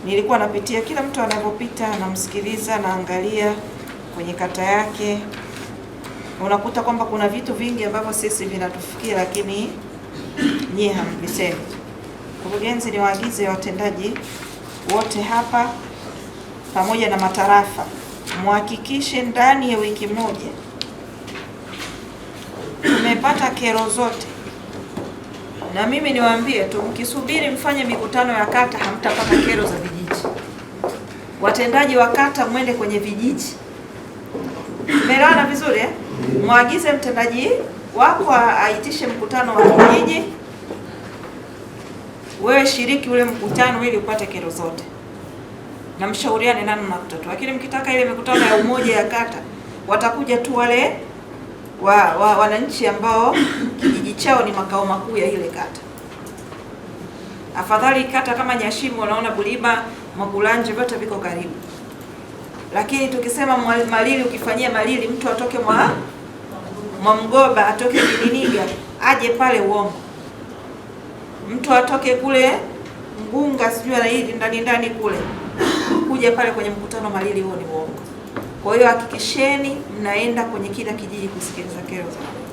nilikuwa napitia kila mtu anapopita, namsikiliza, naangalia kwenye kata yake. Unakuta kwamba kuna vitu vingi ambavyo sisi vinatufikia lakini nyie hamvisemi. Mkurugenzi, niwaagize watendaji wote hapa pamoja na matarafa muhakikishe ndani ya wiki moja tumepata kero zote. Na mimi niwaambie tu, mkisubiri mfanye mikutano ya kata hamtapata kero za vijiji. Watendaji wa kata mwende kwenye vijiji. Tumeelewana vizuri eh? Mwagize mtendaji wako aitishe mkutano wa kijiji. Wewe shiriki ule mkutano ili upate kero zote. Na mshauriane nani na kutatua. Lakini mkitaka ile mikutano ya umoja ya kata, watakuja tu wale wananchi ambao kijiji chao ni makao makuu ya ile kata. Afadhali kata kama Nyashimu, unaona Bulima, Magulanje vyote viko karibu. Lakini tukisema Malili, ukifanyia Malili mtu atoke mwa Mgoba, atoke Kidiniga aje pale, uongo. Mtu atoke kule Ngunga sijui na hili ndani kule kuja pale kwenye mkutano Malili, huo ni uongo. Kwa hiyo hakikisheni mnaenda kwenye kila kijiji kusikiliza kero zao.